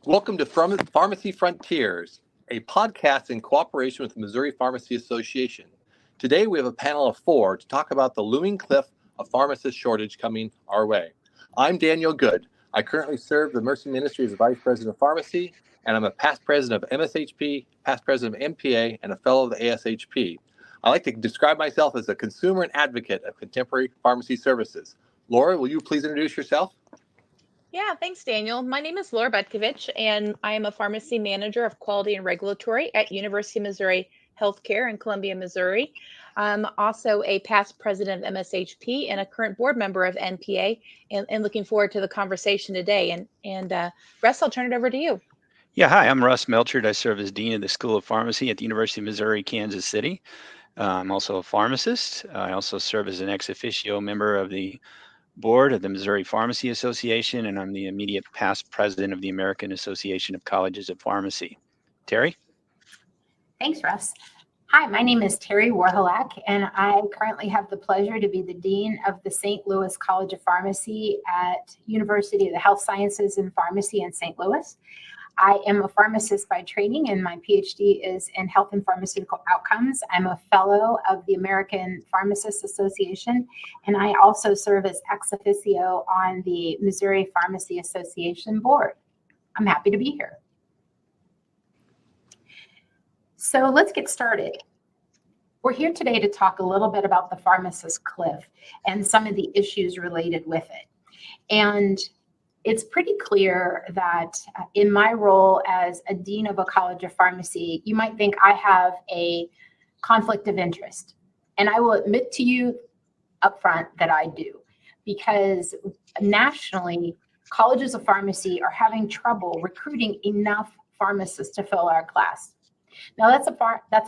Welcome to Pharmacy Frontiers, a podcast in cooperation with the Missouri Pharmacy Association. Today we have a panel of 4 to talk about the looming cliff of pharmacist shortage coming our way. I'm Daniel Good. I currently serve the Mercy Ministry as the Vice President of Pharmacy, and I'm a past president of MSHP, past president of MPA, and a fellow of the ASHP. I like to describe myself as a consumer and advocate of contemporary pharmacy services. Laura, will you please introduce yourself? Yeah, thanks, Daniel. My name is Laura Butkovich, and I am a pharmacy manager of quality and regulatory at University of Missouri Healthcare in Columbia, Missouri. I'm also a past president of MSHP and a current board member of NPA, and looking forward to the conversation today. And Russ, I'll turn it over to you. Yeah, hi, I'm Russ Melchert. I serve as Dean of the School of Pharmacy at the University of Missouri, Kansas City. I'm also a pharmacist. I also serve as an ex officio member of the board of the Missouri Pharmacy Association, and I'm the immediate past president of the American Association of Colleges of Pharmacy. Terry? Thanks, Russ. Hi, my name is Terry Warholak, and I currently have the pleasure to be the Dean of the St. Louis College of Pharmacy at University of the Health Sciences and Pharmacy in St. Louis. I am a pharmacist by training, and my PhD is in health and pharmaceutical outcomes. I'm a fellow of the American Pharmacist Association, and I also serve as ex officio on the Missouri Pharmacy Association board. I'm happy to be here. So let's get started. We're here today to talk a little bit about the pharmacist cliff and some of the issues related with it. And it's pretty clear that in my role as a dean of a college of pharmacy, you might think I have a conflict of interest. And I will admit to you up front that I do, because nationally, colleges of pharmacy are having trouble recruiting enough pharmacists to fill our class. Now that's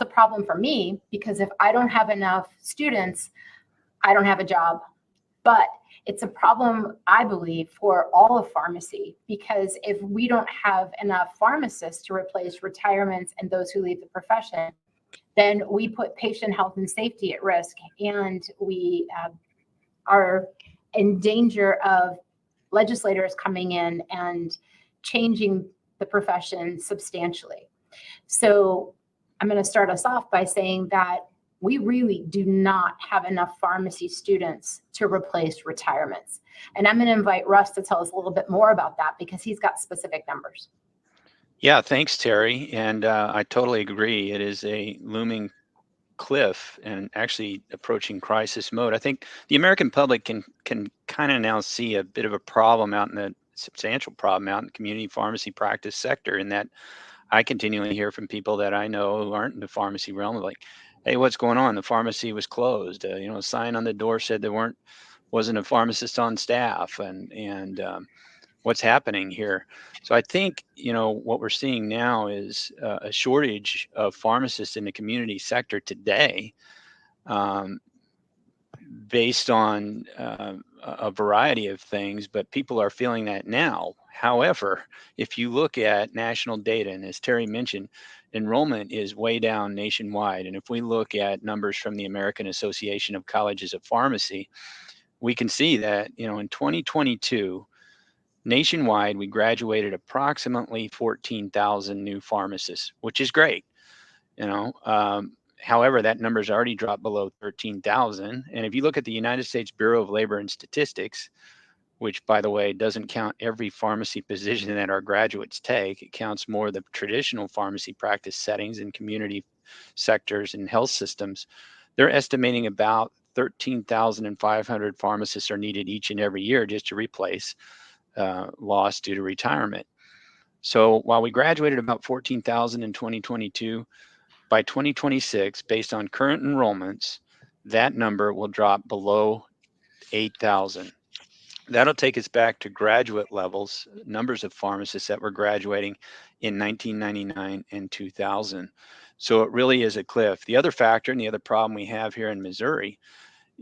a problem for me, because if I don't have enough students, I don't have a job. But it's a problem, I believe, for all of pharmacy, because if we don't have enough pharmacists to replace retirements and those who leave the profession, then we put patient health and safety at risk, and we are in danger of legislators coming in and changing the profession substantially. So I'm going to start us off by saying that we really do not have enough pharmacy students to replace retirements. And I'm going to invite Russ to tell us a little bit more about that, because he's got specific numbers. Yeah, thanks, Terry. And I totally agree. It is a looming cliff and actually approaching crisis mode. I think the American public can kind of now see a bit of a problem out in the substantial problem out in the community pharmacy practice sector, in that I continually hear from people that I know who aren't in the pharmacy realm, like, hey, what's going on? The pharmacy was closed. A sign on the door said there wasn't a pharmacist on staff, and what's happening here. So I think, what we're seeing now is a shortage of pharmacists in the community sector today, based on a variety of things, but people are feeling that now. However, if you look at national data, and as Terry mentioned, enrollment is way down nationwide. And if we look at numbers from the American Association of Colleges of Pharmacy, we can see that, in 2022, nationwide, we graduated approximately 14,000 new pharmacists, which is great. However, that number's already dropped below 13,000. And if you look at the United States Bureau of Labor and Statistics, which, by the way, doesn't count every pharmacy position that our graduates take, it counts more of the traditional pharmacy practice settings in community sectors and health systems, they're estimating about 13,500 pharmacists are needed each and every year just to replace loss due to retirement. So while we graduated about 14,000 in 2022, by 2026, based on current enrollments, that number will drop below 8,000. That'll take us back to graduate levels, numbers of pharmacists that were graduating in 1999 and 2000. So it really is a cliff. The other factor and the other problem we have here in Missouri,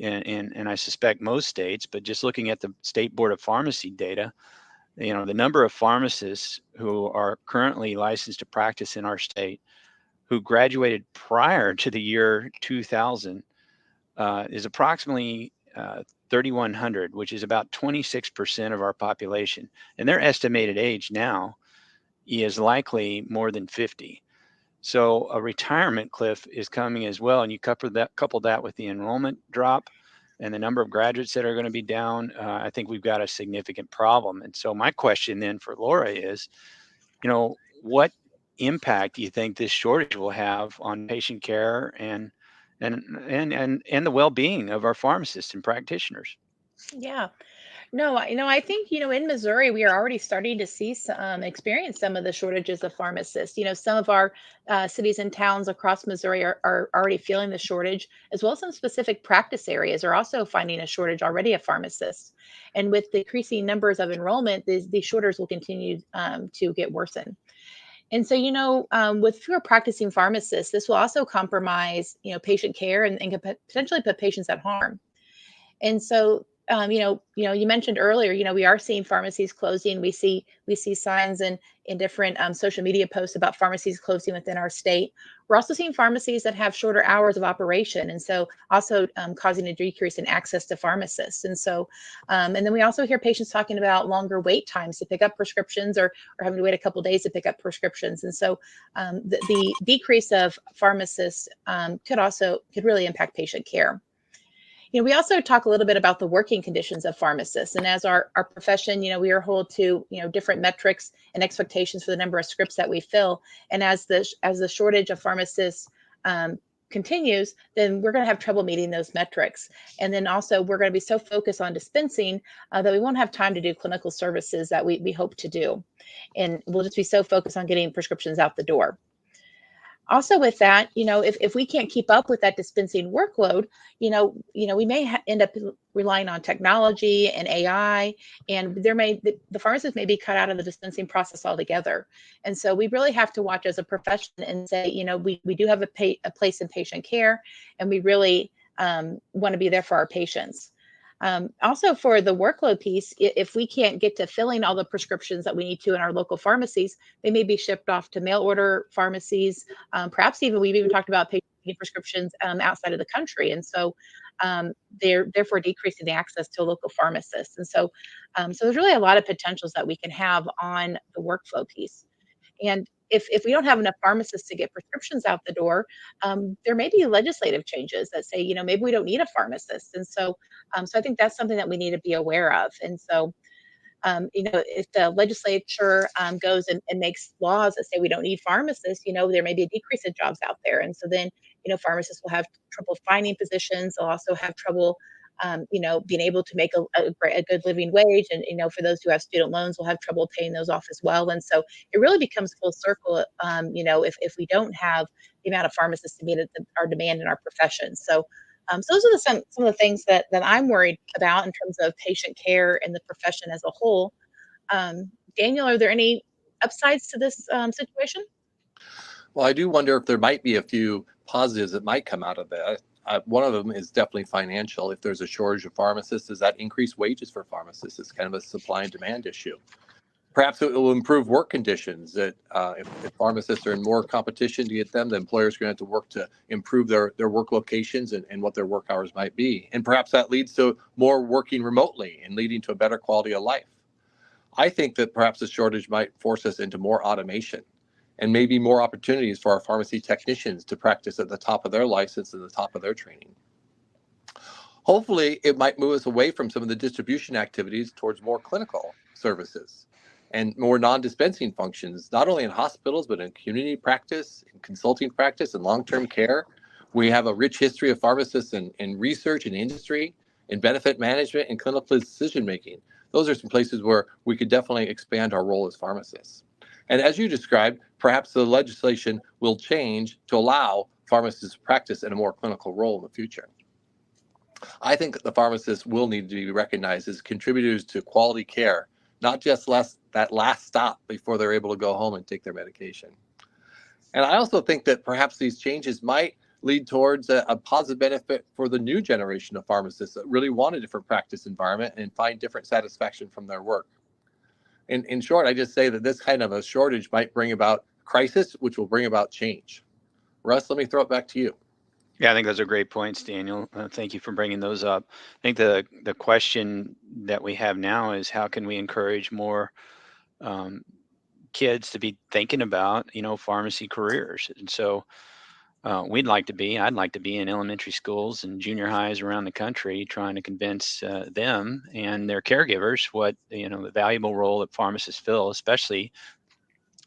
and I suspect most states, but just looking at the State Board of Pharmacy data, the number of pharmacists who are currently licensed to practice in our state who graduated prior to the year 2000 is approximately 3,100, which is about 26% of our population. And their estimated age now is likely more than 50. So a retirement cliff is coming as well. And you couple that with the enrollment drop and the number of graduates that are going to be down, I think we've got a significant problem. And so my question then for Laura is, what impact do you think this shortage will have on patient care and the well-being of our pharmacists and practitioners? Yeah. No, I think, in Missouri, we are already starting to see experience some of the shortages of pharmacists. Some of our cities and towns across Missouri are already feeling the shortage, as well as some specific practice areas are also finding a shortage already of pharmacists. And with decreasing numbers of enrollment, these shortages will continue to get worsened. And so, with fewer practicing pharmacists, this will also compromise, patient care and could potentially put patients at harm. And so, you mentioned earlier, we are seeing pharmacies closing. We see signs in different social media posts about pharmacies closing within our state. We're also seeing pharmacies that have shorter hours of operation, and so also causing a decrease in access to pharmacists. And so, and then we also hear patients talking about longer wait times to pick up prescriptions, or having to wait a couple days to pick up prescriptions. And so, the decrease of pharmacists could really impact patient care. We also talk a little bit about the working conditions of pharmacists. And as our profession, we are held to, different metrics and expectations for the number of scripts that we fill. And as the shortage of pharmacists continues, then we're going to have trouble meeting those metrics. And then also we're going to be so focused on dispensing that we won't have time to do clinical services that we hope to do. And we'll just be so focused on getting prescriptions out the door. Also with that, if we can't keep up with that dispensing workload, we may end up relying on technology and AI, and the pharmacist may be cut out of the dispensing process altogether. And so we really have to watch as a profession and say, we do have a place in patient care, and we really want to be there for our patients. Also for the workload piece, if we can't get to filling all the prescriptions that we need to in our local pharmacies, they may be shipped off to mail order pharmacies. Perhaps we've even talked about taking prescriptions outside of the country. And so they're therefore decreasing the access to a local pharmacist. And so, so there's really a lot of potentials that we can have on the workflow piece. And if we don't have enough pharmacists to get prescriptions out the door, there may be legislative changes that say, maybe we don't need a pharmacist. And so, so I think that's something that we need to be aware of. And so, if the legislature goes and makes laws that say we don't need pharmacists, there may be a decrease in jobs out there. And so then, pharmacists will have trouble finding positions. They'll also have trouble being able to make a good living wage. And, for those who have student loans, will have trouble paying those off as well. And so it really becomes full circle, if we don't have the amount of pharmacists to meet our demand in our profession. So, so those are some of the things that I'm worried about in terms of patient care and the profession as a whole. Daniel, are there any upsides to this situation? Well, I do wonder if there might be a few positives that might come out of that. One of them is definitely financial. If there's a shortage of pharmacists, does that increase wages for pharmacists? It's kind of a supply and demand issue. Perhaps it will improve work conditions. That if pharmacists are in more competition to get them, the employers are going to have to work to improve their work locations and what their work hours might be. And perhaps that leads to more working remotely and leading to a better quality of life. I think that perhaps the shortage might force us into more automation and maybe more opportunities for our pharmacy technicians to practice at the top of their license and the top of their training. Hopefully, it might move us away from some of the distribution activities towards more clinical services and more non-dispensing functions, not only in hospitals, but in community practice, in consulting practice, and long-term care. We have a rich history of pharmacists in research and industry, in benefit management, and clinical decision-making. Those are some places where we could definitely expand our role as pharmacists. And as you described, perhaps the legislation will change to allow pharmacists to practice in a more clinical role in the future. I think the pharmacists will need to be recognized as contributors to quality care, not just that last stop before they're able to go home and take their medication. And I also think that perhaps these changes might lead towards a positive benefit for the new generation of pharmacists that really want a different practice environment and find different satisfaction from their work. In short, I just say that this kind of a shortage might bring about crisis, which will bring about change. Russ, let me throw it back to you. Yeah, I think those are great points, Daniel. Thank you for bringing those up. I think the question that we have now is how can we encourage more kids to be thinking about, pharmacy careers? And so I'd like to be in elementary schools and junior highs around the country, trying to convince them and their caregivers what, the valuable role that pharmacists fill, especially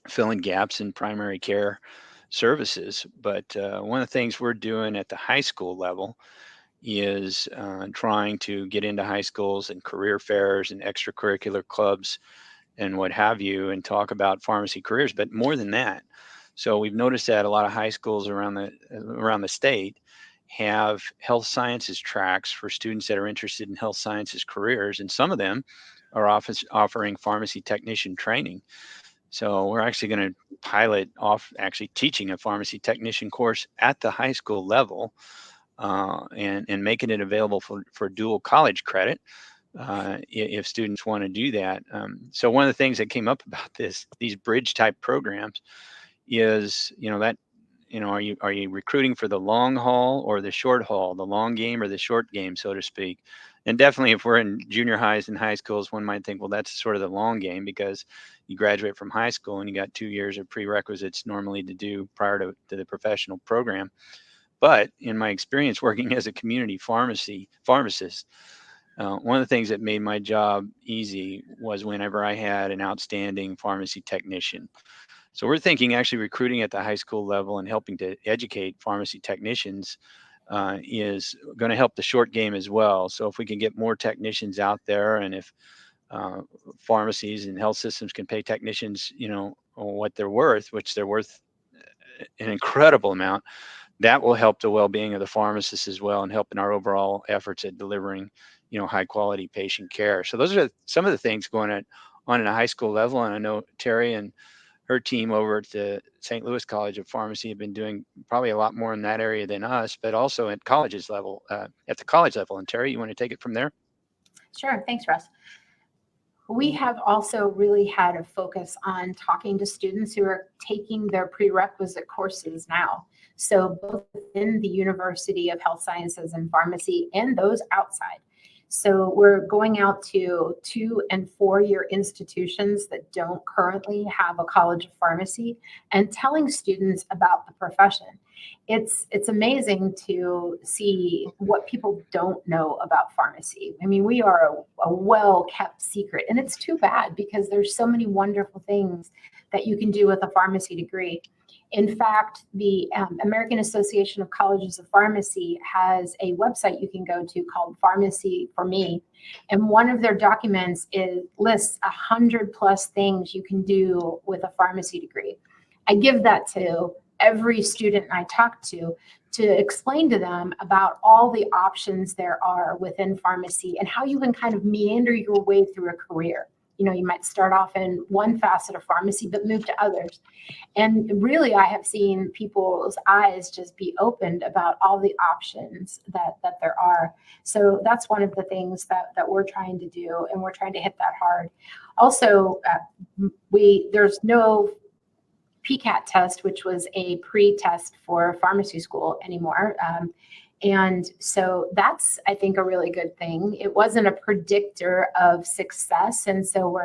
filling gaps in primary care services. But one of the things we're doing at the high school level is trying to get into high schools and career fairs and extracurricular clubs and what have you, and talk about pharmacy careers. But more than that, so we've noticed that a lot of high schools around the state have health sciences tracks for students that are interested in health sciences careers, and some of them are offering pharmacy technician training. So we're actually going to pilot off actually teaching a pharmacy technician course at the high school level, and making it available for dual college credit if students want to do that. So one of the things that came up about these bridge type programs is, are you recruiting for the long haul or the short haul, the long game or the short game, so to speak? And definitely if we're in junior highs and high schools, one might think, well, that's sort of the long game because you graduate from high school and you got 2 years of prerequisites normally to do prior to the professional program. But in my experience working as a community pharmacist, one of the things that made my job easy was whenever I had an outstanding pharmacy technician. So we're thinking actually recruiting at the high school level and helping to educate pharmacy technicians is going to help the short game as well. So if we can get more technicians out there, and if pharmacies and health systems can pay technicians, what they're worth, which they're worth an incredible amount, that will help the well-being of the pharmacists as well, and help in our overall efforts at delivering, high quality patient care. So those are some of the things going on at a high school level. And I know Terry and her team over at the St. Louis College of Pharmacy have been doing probably a lot more in that area than us, but also at colleges level, at the college level. And Terry, you want to take it from there? Sure. Thanks, Russ. We have also really had a focus on talking to students who are taking their prerequisite courses now. So both within the University of Health Sciences and Pharmacy and those outside. So we're going out to 2- and 4-year institutions that don't currently have a College of Pharmacy and telling students about the profession. It's amazing to see what people don't know about pharmacy. I mean, we are a well-kept secret, and it's too bad because there's so many wonderful things that you can do with a pharmacy degree. In fact, the American Association of Colleges of Pharmacy has a website you can go to called Pharmacy for Me. And one of their documents lists 100+ things you can do with a pharmacy degree. I give that to every student I talk to explain to them about all the options there are within pharmacy and how you can kind of meander your way through a career. You might start off in one facet of pharmacy, but move to others. And really, I have seen people's eyes just be opened about all the options that there are. So that's one of the things that we're trying to do, and we're trying to hit that hard. Also, there's no PCAT test, which was a pre-test for pharmacy school anymore. And so that's, I think, a really good thing. It wasn't a predictor of success. And so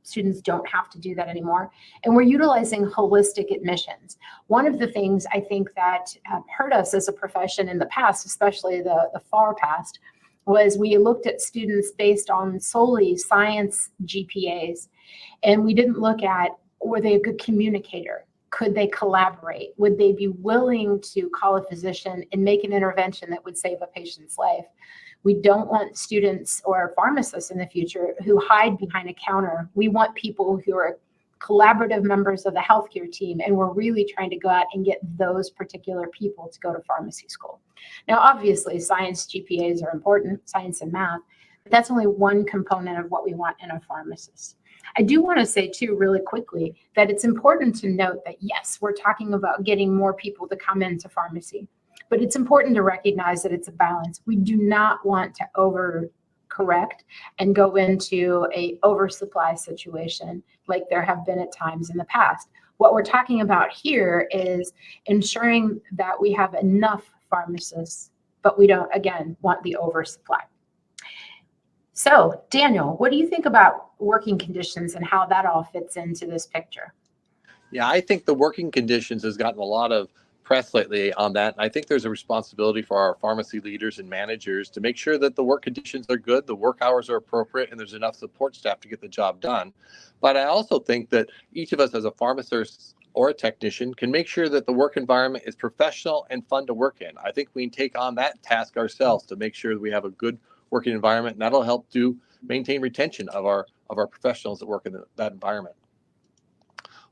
students don't have to do that anymore. And we're utilizing holistic admissions. One of the things I think that hurt us as a profession in the past, especially the far past, was we looked at students based on solely science GPAs. And we didn't look at, were they a good communicator? Could they collaborate? Would they be willing to call a physician and make an intervention that would save a patient's life? We don't want students or pharmacists in the future who hide behind a counter. We want people who are collaborative members of the healthcare team, and we're really trying to go out and get those particular people to go to pharmacy school. Now, obviously, science GPAs are important, science and math, but that's only one component of what we want in a pharmacist. I do want to say, too, really quickly, that it's important to note that, yes, we're talking about getting more people to come into pharmacy, but it's important to recognize that it's a balance. We do not want to overcorrect and go into a oversupply situation like there have been at times in the past. What we're talking about here is ensuring that we have enough pharmacists, but we don't, again, want the oversupply. So, Daniel, what do you think about working conditions and how that all fits into this picture? Yeah, I think the working conditions has gotten a lot of press lately on that. I think there's a responsibility for our pharmacy leaders and managers to make sure that the work conditions are good, the work hours are appropriate, and there's enough support staff to get the job done. But I also think that each of us as a pharmacist or a technician can make sure that the work environment is professional and fun to work in. I think we can take on that task ourselves to make sure that we have a good working environment, and that'll help to maintain retention of our professionals that work in that environment.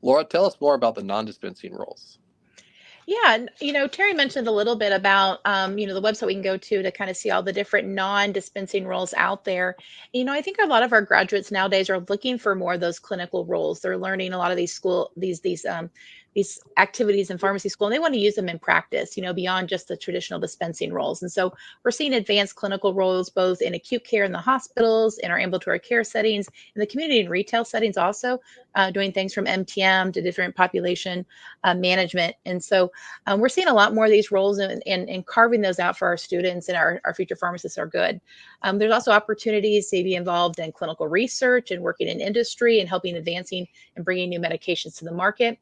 Laura, tell us more about the non-dispensing roles. Yeah, and Terry mentioned a little bit about the website we can go to kind of see all the different non-dispensing roles out there. I think a lot of our graduates nowadays are looking for more of those clinical roles. They're learning a lot of these activities in pharmacy school, and they want to use them in practice, beyond just the traditional dispensing roles. And so we're seeing advanced clinical roles both in acute care in the hospitals, in our ambulatory care settings, in the community and retail settings also, doing things from MTM to different population management. And so we're seeing a lot more of these roles, and carving those out for our students and our future pharmacists are good. There's also opportunities to be involved in clinical research and working in industry and helping advancing and bringing new medications to the market,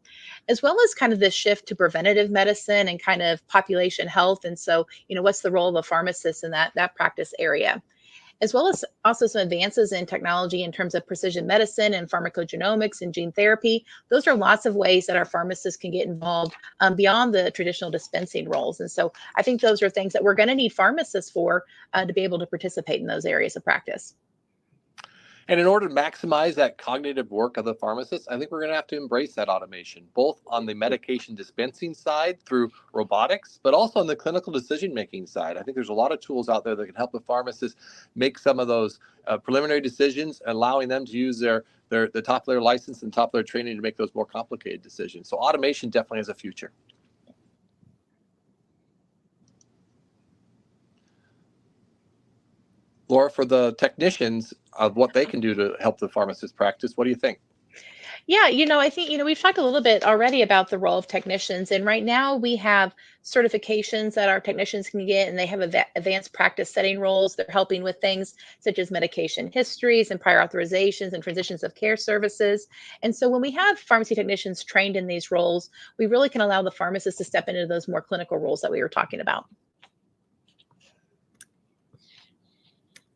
as well as kind of this shift to preventative medicine and kind of population health. And so, what's the role of a pharmacist in that practice area? As well as also some advances in technology in terms of precision medicine and pharmacogenomics and gene therapy. Those are lots of ways that our pharmacists can get involved beyond the traditional dispensing roles. And so I think those are things that we're going to need pharmacists for to be able to participate in those areas of practice. And in order to maximize that cognitive work of the pharmacist, I think we're going to have to embrace that automation, both on the medication dispensing side through robotics, but also on the clinical decision-making side. I think there's a lot of tools out there that can help the pharmacist make some of those preliminary decisions, allowing them to use the top of their license and top of their training to make those more complicated decisions. So automation definitely has a future. Laura, for the technicians of what they can do to help the pharmacist practice, what do you think? Yeah, I think, we've talked a little bit already about the role of technicians. And right now we have certifications that our technicians can get, and they have advanced practice setting roles. They're helping with things such as medication histories and prior authorizations and transitions of care services. And so when we have pharmacy technicians trained in these roles, we really can allow the pharmacist to step into those more clinical roles that we were talking about.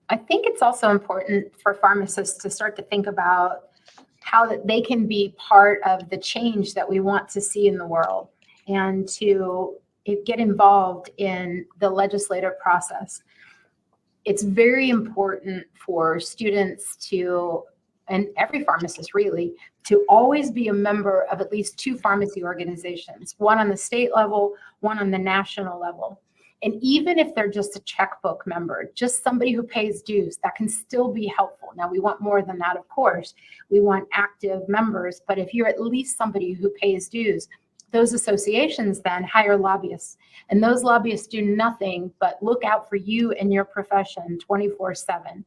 I think it's also important for pharmacists to start to think about how that they can be part of the change that we want to see in the world, and to get involved in the legislative process. It's very important for students to, and every pharmacist really, to always be a member of at least 2 pharmacy organizations, one on the state level, one on the national level. And even if they're just a checkbook member, just somebody who pays dues, that can still be helpful. Now, we want more than that, of course. We want active members, but if you're at least somebody who pays dues, those associations then hire lobbyists, and those lobbyists do nothing but look out for you and your profession 24/7.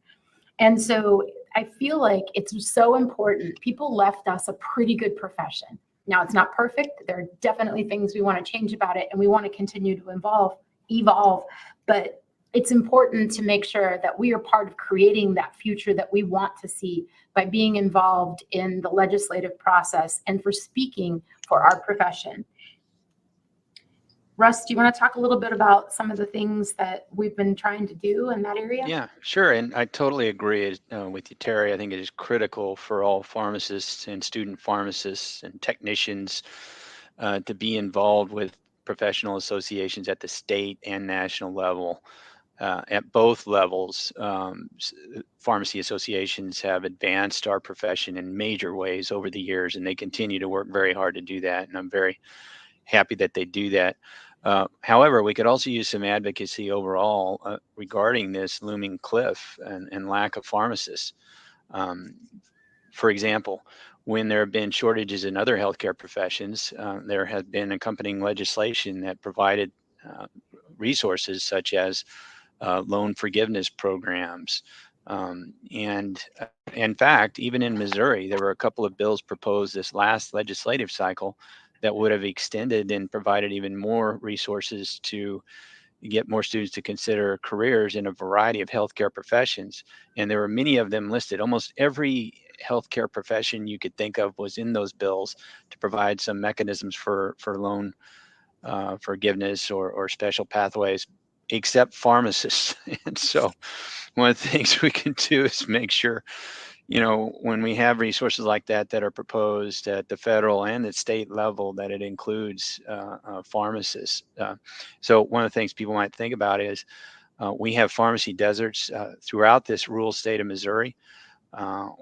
And so I feel like it's so important. People left us a pretty good profession. Now, it's not perfect. There are definitely things we want to change about it, and we want to continue to evolve, but it's important to make sure that we are part of creating that future that we want to see by being involved in the legislative process and for speaking for our profession. Russ, do you want to talk a little bit about some of the things that we've been trying to do in that area? Yeah, sure. And I totally agree with you, Terry. I think it is critical for all pharmacists and student pharmacists and technicians to be involved with professional associations at the state and national level. At both levels, pharmacy associations have advanced our profession in major ways over the years, and they continue to work very hard to do that. And I'm very happy that they do that. However, we could also use some advocacy overall regarding this looming cliff and lack of pharmacists. For example, when there have been shortages in other healthcare professions, there has been accompanying legislation that provided resources such as loan forgiveness programs, And in fact, even in Missouri, there were a couple of bills proposed this last legislative cycle that would have extended and provided even more resources to get more students to consider careers in a variety of healthcare professions. And there were many of them listed. Almost every healthcare profession you could think of was in those bills to provide some mechanisms for loan forgiveness or special pathways, except pharmacists. And so one of the things we can do is make sure, when we have resources like that that are proposed at the federal and the state level, that it includes pharmacists. So one of the things people might think about is we have pharmacy deserts throughout this rural state of Missouri,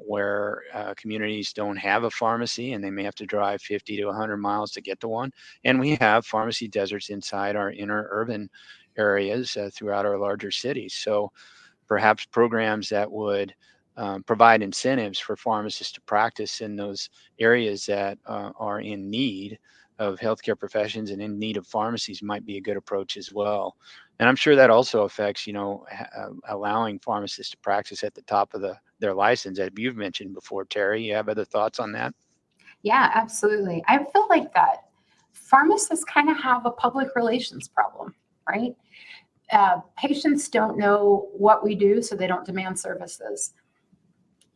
where communities don't have a pharmacy and they may have to drive 50 to 100 miles to get to one. And we have pharmacy deserts inside our inner urban areas throughout our larger cities. So perhaps programs that would provide incentives for pharmacists to practice in those areas that are in need of healthcare professions and in need of pharmacies might be a good approach as well. And I'm sure that also affects, allowing pharmacists to practice at the top of their license, as you've mentioned before. Terry, you have other thoughts on that? Yeah, absolutely. I feel like that pharmacists kind of have a public relations problem, right? Patients don't know what we do, so they don't demand services.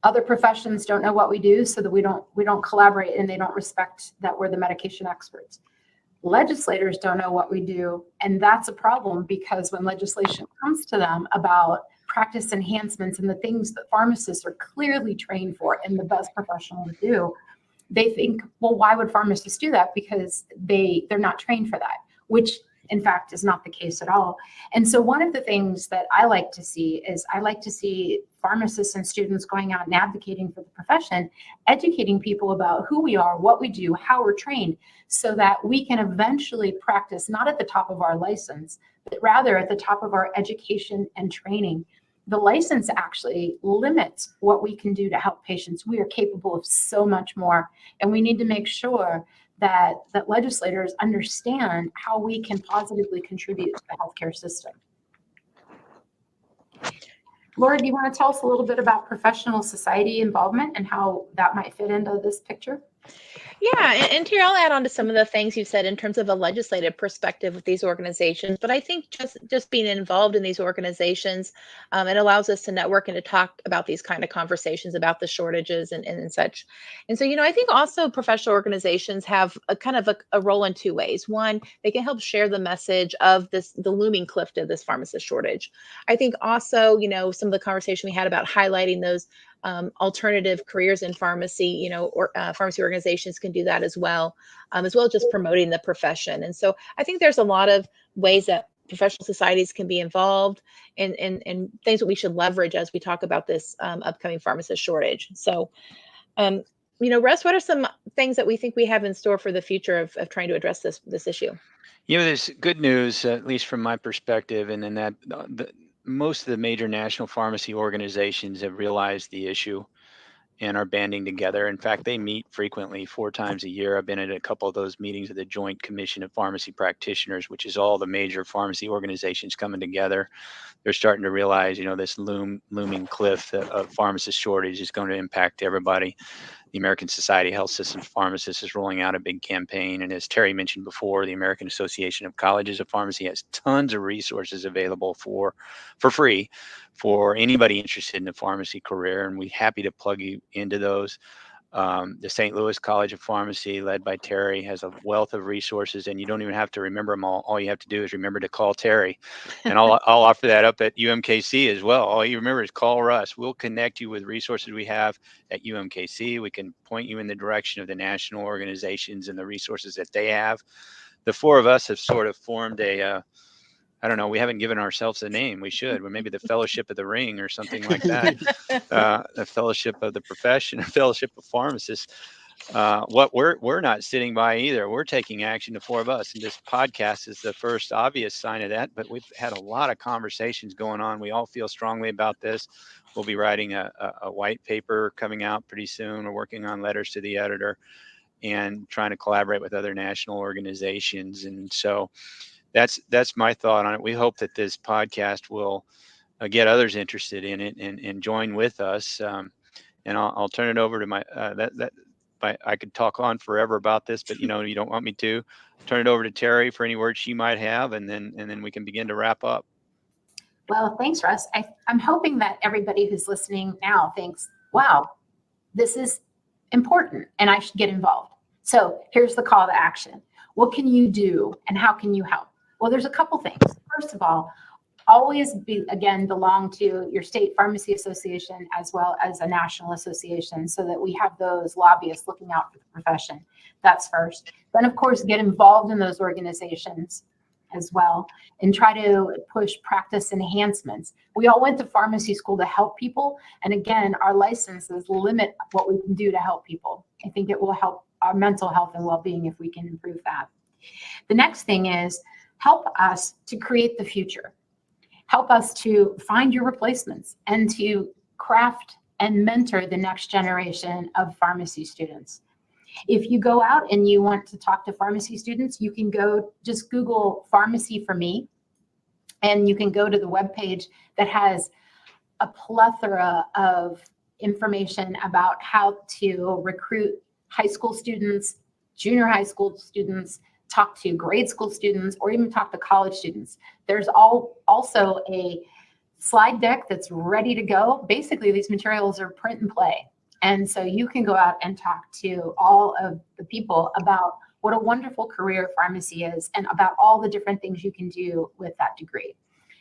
Other professions don't know what we do, so that we don't collaborate, and they don't respect that we're the medication experts. Legislators don't know what we do, and that's a problem, because when legislation comes to them about practice enhancements and the things that pharmacists are clearly trained for and the best professional to do, they think, well, why would pharmacists do that? Because they're not trained for that, which in fact is not the case at all. And so one of the things that I like to see is pharmacists and students going out and advocating for the profession, educating people about who we are, what we do, how we're trained, so that we can eventually practice not at the top of our license, but rather at the top of our education and training. The license actually limits what we can do to help patients. We are capable of so much more, and we need to make sure that legislators understand how we can positively contribute to the healthcare system. Laura, do you want to tell us a little bit about professional society involvement and how that might fit into this picture? Yeah, and Terry, I'll add on to some of the things you said in terms of a legislative perspective with these organizations. But I think just being involved in these organizations, it allows us to network and to talk about these kind of conversations about the shortages and such. And so, I think also professional organizations have a kind of a role in two ways. One, they can help share the message of the looming cliff of this pharmacist shortage. I think also, some of the conversation we had about highlighting those alternative careers in pharmacy, or pharmacy organizations can do that as well as just promoting the profession. And so I think there's a lot of ways that professional societies can be involved in things that we should leverage as we talk about this upcoming pharmacist shortage. So, Russ, what are some things that we think we have in store for the future of trying to address this issue? There's good news, at least from my perspective, and in that most of the major national pharmacy organizations have realized the issue and are banding together. In fact, they meet frequently 4 times a year. I've been at a couple of those meetings of the Joint Commission of Pharmacy Practitioners, which is all the major pharmacy organizations coming together. They're starting to realize, this looming cliff of pharmacist shortage is going to impact everybody. The American Society of Health Systems Pharmacists is rolling out a big campaign. And as Terry mentioned before, the American Association of Colleges of Pharmacy has tons of resources available for free for anybody interested in a pharmacy career. And we're happy to plug you into those. The St. Louis College of Pharmacy, led by Terry, has a wealth of resources, and you don't even have to remember them all. All you have to do is remember to call Terry. And I'll offer that up at UMKC as well. All you remember is call Russ. We'll connect you with resources we have at UMKC. We can point you in the direction of the national organizations and the resources that they have. The 4 of us have sort of formed I don't know, we haven't given ourselves a name. We should. We're maybe the Fellowship of the Ring or something like that. The Fellowship of the Profession, Fellowship of Pharmacists. What we're not sitting by either. We're taking action, the 4 of us. And this podcast is the first obvious sign of that. But we've had a lot of conversations going on. We all feel strongly about this. We'll be writing a white paper coming out pretty soon. We're working on letters to the editor and trying to collaborate with other national organizations. And so that's my thought on it. We hope that this podcast will get others interested in it and join with us. And I'll turn it over to my I could talk on forever about this, but you don't want me to. Turn it over to Terry for any words she might have, and then we can begin to wrap up. Well, thanks, Russ. I'm hoping that everybody who's listening now thinks, wow, this is important and I should get involved. So here's the call to action. What can you do and how can you help? Well, there's a couple things. First of all, always belong to your state pharmacy association as well as a national association so that we have those lobbyists looking out for the profession. That's first. Then, of course, get involved in those organizations as well and try to push practice enhancements. We all went to pharmacy school to help people. And again, our licenses limit what we can do to help people. I think it will help our mental health and well-being if we can improve that. The next thing is help us to create the future. Help us to find your replacements and to craft and mentor the next generation of pharmacy students. If you go out and you want to talk to pharmacy students, you can just Google Pharmacy for Me, and you can go to the webpage that has a plethora of information about how to recruit high school students, junior high school students, talk to grade school students, or even talk to college students. There's also a slide deck that's ready to go. Basically, these materials are print and play. And so you can go out and talk to all of the people about what a wonderful career pharmacy is and about all the different things you can do with that degree.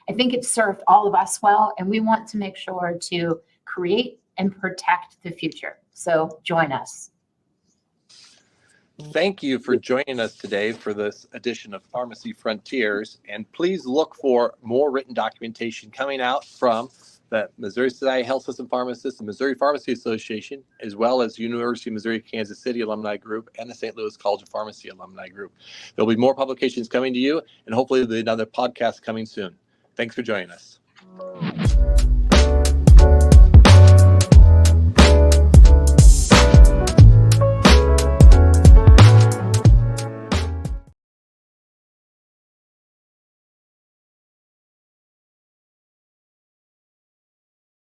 I think it's served all of us well, and we want to make sure to create and protect the future. So join us. Thank you for joining us today for this edition of Pharmacy Frontiers. And please look for more written documentation coming out from the Missouri Society of Health System Pharmacists, the Missouri Pharmacy Association, as well as University of Missouri Kansas City Alumni Group and the St. Louis College of Pharmacy Alumni Group. There'll be more publications coming to you, and hopefully another podcast coming soon. Thanks for joining us.